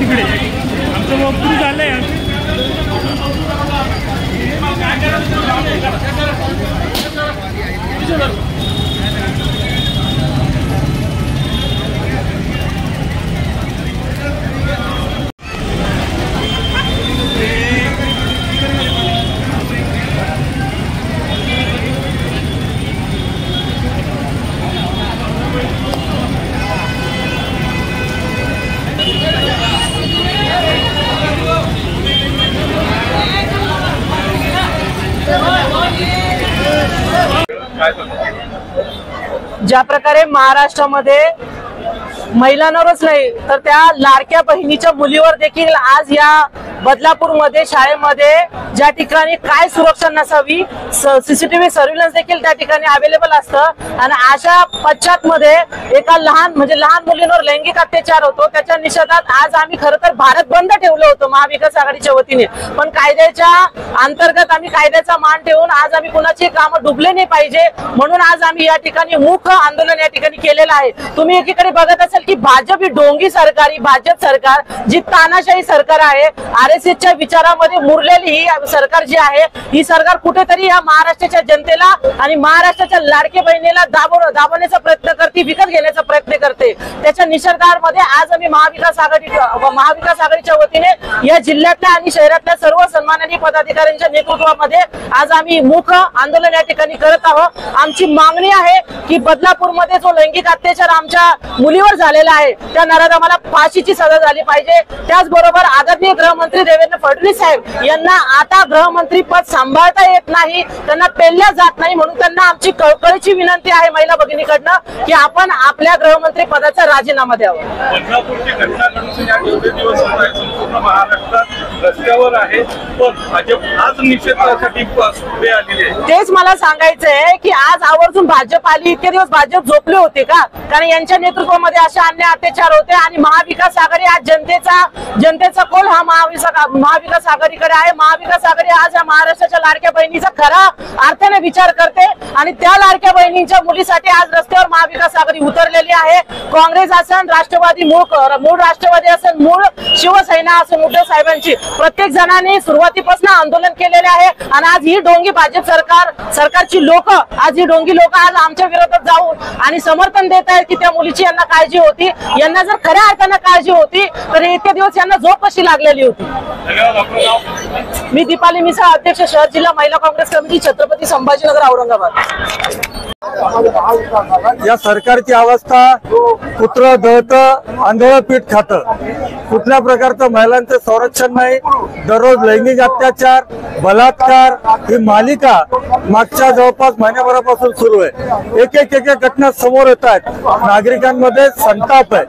तिकडे आमचं वॉकथ्रू झालंय. ज्या प्रकारे महाराष्ट्रामध्ये महिलांवरच नाही तर त्या लाडक्या बहिणीच्या मुलीवर देखील आज या बदलापूरमध्ये शाळेमध्ये ज्या ठिकाणी काय सुरक्षा नसावी, सीसीटीव्ही सर्व्हिलन्स देखील त्या ठिकाणी अवेलेबल असतं आणि अशा पश्चातमध्ये एका लहान मुलींवर लैंगिक अत्याचार होतो. त्याच्या निषेधात आज आम्ही खरं तर भारत बंद ठेवलं होतं महाविकास आघाडीच्या वतीने, पण कायद्याच्या अंतर्गत आम्ही कायद्याचा मान ठेवून आज आम्ही कुणाची कामं डुबले नाही पाहिजे म्हणून आज आम्ही या ठिकाणी मूक आंदोलन या ठिकाणी केलेलं आहे. तुम्ही एकीकडे बघत असाल की भाजप ही ढोंगी सरकारी भाजप सरकार जी तानाशाही सरकार आहे, RSSच्या विचारामध्ये मुरलेली ही सरकार जी आहे ही सरकार कुठेतरी या महाराष्ट्राच्या जनतेला आणि महाराष्ट्राच्या लाडक्या बहिणीला दाबवण्याचा प्रयत्न करते, विकत घेण्याचा प्रयत्न करते. त्याच्या निषेधामध्ये आज आम्ही महाविकास आघाडीच्या वतीने या जिल्ह्यातल्या आणि शहरातल्या सर्व सन्माननीय पदाधिकाऱ्यांच्या नेतृत्वामध्ये आज आम्ही मूक आंदोलन या ठिकाणी करत आहोत. आमची मागणी आहे की बदलापूरमध्ये जो लैंगिक अत्याचार आमच्या मुलीवर झालेला आहे त्या नराधमाला फाशीची सजा झाली पाहिजे. त्याचबरोबर आदरणीय गृहमंत्री देवेंद्र फडणवीस साहेब यांना आता गृहमंत्री पद सांभाळता येत नाही, त्यांना पेलल्या जात नाही, म्हणून त्यांना आमची कळकळीची विनंती आहे महिला भगिनीकडनं की आपण आपल्या गृहमंत्री पदाचा राजीनामा द्यावा. बदलापूरची घटना घडून या दिवस संपूर्ण महाराष्ट्रात रस्त्यावर आहे, पण भाजप आज निषेधासाठी पुढे आलेली आहे. तेच मला सांगायचंय की आज आवर्जून भाजप आली. इतके दिवस भाजप झोपले होते का? कारण यांच्या नेतृत्वामध्ये असे अन्याय अत्याचार होते आणि महाविकास आघाडी आज जनतेचा कौल हा महाविकास आघाडीकडे आहे. महाविकास आघाडी आज या महाराष्ट्राच्या लाडक्या बहिणीचा खरा अर्थाने विचार करते आणि त्या लाडक्या बहिणींच्या मुलीसाठी आज रस्त्यावर महाविकास आघाडी उतरलेली आहे. काँग्रेस असेल, राष्ट्रवादी मूळ राष्ट्रवादी असेल, मूळ शिवसेना असेल, उद्धव साहेबांची प्रत्येक जणांनी सुरुवातीपासून आंदोलन केलेले आहे आणि आज ही ढोंगी भाजप सरकारची लोक आज आमच्या विरोधात जाऊन आणि समर्थन देत आहेत की त्या मुलीची यांना काळजी होती. यांना जर खऱ्या अर्थानं काळजी होती तर इतके दिवस यांना झोप कशी लागलेली होती. मी दीपाली मिसाळ, अध्यक्ष शहर जिल्हा महिला काँग्रेस कमिटी, छत्रपती संभाजीनगर, औरंगाबाद. या सरकारची अवस्था कुत्र दळत आंधळ पीठ खात. कुठल्या प्रकारचं महिलांचं संरक्षण नाही. दररोज लैंगिक अत्याचार, बलात्कार ही मालिका मागच्या जवळपास महिन्याभरापासून सुरू आहे. एक एक घटना समोर येत आहेत. नागरिकांमध्ये संताप आहे.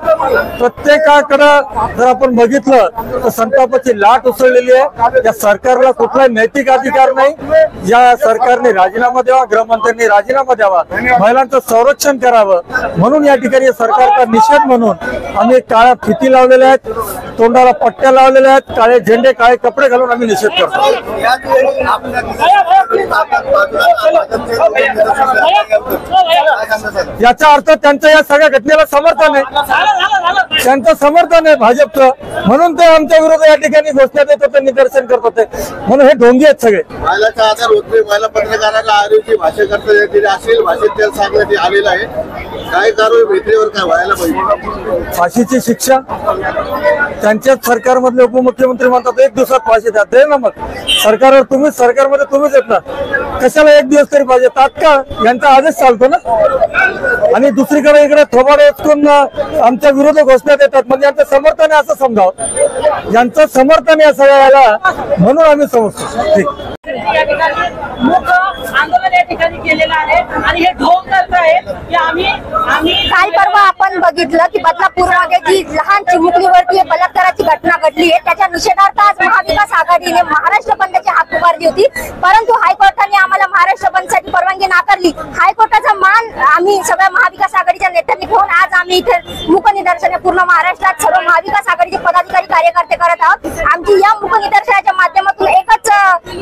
प्रत्येकाकडं जर आपण बघितलं तर संतापाची लाट उसळलेली आहे. या सरकारला कुठलाही नैतिक अधिकार नाही. या सरकारने राजीनामा द्यावा, गृहमंत्र्यांनी राजीनामा द्यावा, महिलांचं संरक्षण करावं म्हणून या ठिकाणी सरकारचा निषेध म्हणून आम्ही काळ्या फिती लावलेल्या आहेत, तोंडाला पट्ट्या लावलेल्या आहेत, काळे झेंडे, काळे कपडे घालून आम्ही निषेध करतो. याचा अर्थ त्यांचं या सगळ्या घटनेला समर्थन आहे, त्यांचं समर्थन आहे भाजपचं, म्हणून ते आमच्या विरोधात या ठिकाणी घोषणा देत होते, निदर्शन करत होते. म्हणून हे ढोंगी आहेत सगळे. महिलाचा आधार होत नाही. महिला पत्रकाराला आरोग्य भाषा करता येते असेल भाषेत त्याला सांगण्यात आलेलं आहे. काय कारवाई भेटल्यावर काय व्हायला पाहिजे? फाशीची शिक्षा. त्यांच्याच सरकारमधले उपमुख्यमंत्री म्हणतात एक दिवसात फाशी द्या. दे ना मग सरकारवर सरकारमध्ये तुम्हीच येत ना, कशाला एक दिवस तरी पाहिजे? तात्काळ यांचा आदेश चालतो ना. आणि दुसरीकडे इकडे थोबाड उचकून आमच्या विरोधात घोषणा देतात, म्हणजे यांचं समर्थन आहे असं समजावं. यांचं समर्थन आहे सगळ्याला म्हणून आम्ही समजतो. ठीक. आंदोलन या ठिकाणी केलेलं आहे आणि हे ढोंग करतायत की आम्ही काल परवा आपण बघितलं की बदलापूरमध्ये जी लहान चिमुकलीवरती बलात्काराची घटना घडली आहे त्याच्या निषेधार्थ आज महाविकास आघाडीने महाराष्ट्र बंदची हाक पुकारली होती, परंतु हायकोर्टाने आम्हाला महाराष्ट्र बंदसाठी परवानगी नाकारली. हायकोर्टाचा मान आम्ही सगळ्या महाविकास आघाडीच्या नेत्यांनी घेऊन आज आम्ही इथे मूक निदर्शने पूर्ण महाराष्ट्रात सर्व महाविकास आघाडीचे पदाधिकारी कार्यकर्ते करत आहोत. आमची या मूक निदर्शनाच्या माध्यमातून एकच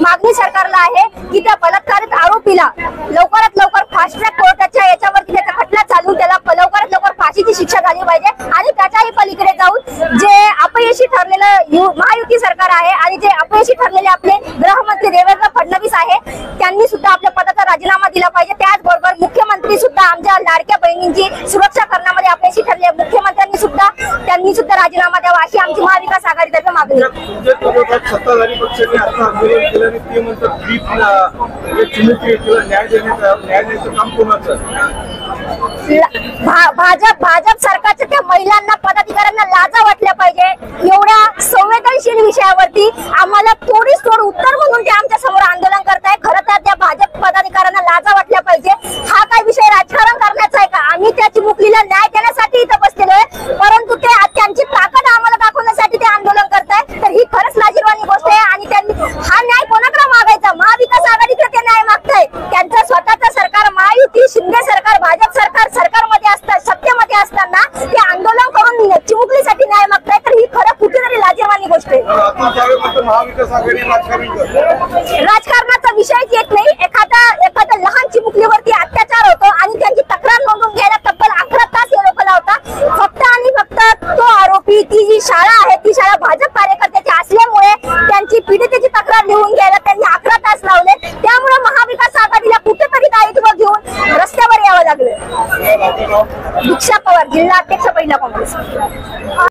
मागणी सरकारला आहे की त्या बलात्कारित आरोपीला लवकरात लवकर फास्ट ट्रॅक कोर्टाच्या याच्यावरती त्याचा खटला चालून त्याला लवकरात लवकर फाशीची शिक्षा झाली पाहिजे आणि त्याच्याही पलीकडे जाऊन जे आपण अपयशी ठरलेलं महायुती सरकार आहे आणि जे अपयशी ठरलेले आपले गृहमंत्री देवेंद्र फडणवीस आहे त्यांनी सुद्धा आपल्या पदाचा राजीनामा दिला पाहिजे। त्याचबरोबर मुख्यमंत्री सुद्धा आमच्या लाडक्या बहिणींची सुरक्षा करण्यामध्ये अपयशी ठरले मुख्यमंत्र्यांनी सुद्धा राजीनामा द्यावा अशी आमची महाविकास आघाडीतर्फे मागणी आहे। सत्ताधारी पक्षांनी आता आंदोलन केलं आणि ते म्हणतात न्याय देण्याचं काम कोणाचं? भाजप सरकारच्या त्या महिलांना पदाधिकाऱ्यांना लाजा वाटल्या पाहिजे। एवढ्या संवेदनशील विषयावरती आम्हाला थोडीच उत्तर म्हणून ते आमच्या समोर आंदोलन करताय। खरं तर त्या भाजप पदाधिकाऱ्यांना लाजा वाटल्या पाहिजे। हा काय विषय राजकारण करण्याचा आहे का? आम्ही त्या चिमुकलीला न्याय देण्यासाठी इथं बसलेलो आहे, परंतु ते त्यांची ताकद आम्हाला दाखवण्यासाठी ते आंदोलन करताय। तर ही खरंच लाजिरवाणी गोष्ट आहे आणि त्यांनी हा न्याय कोणाकडे मागायचा? महाविकास आघाडीकडे ते न्याय मागताय। त्यांचं स्वतःचं सरकार महायुती शिंदे सरकार भाजप सरकारमध्ये असतात, सत्तेमध्ये असताना ते आंदोलन करून चिमुकलीसाठी न्याय मागताय। तर ही खरं कुठेतरी लाजिरवाणी गोष्ट आहे। महाविकास आघाडी राजकारणाचा विषयच येत नाही। एखादा लहान चिमुकलीवरती अत्याचार होतो आणि त्यांची तक्रार नोंदवून घ्यायला तब्बल 11 तास हे लोक लावतात। फक्त आणि फक्त तो आरोपी ती जी शाळा आहे ती शाळा भाजप कार्यकर्त्याची असल्यामुळे त्यांची पीडितेची तक्रार लिहून घ्यायला त्यांनी 11 तास लावले। त्यामुळे महाविकास आघाडीला कुठेतरी दायित्व घेऊन रस्त्यावर यावं लागलं। दीक्षा पवार, जिल्हा अध्यक्ष, महिला काँग्रेस।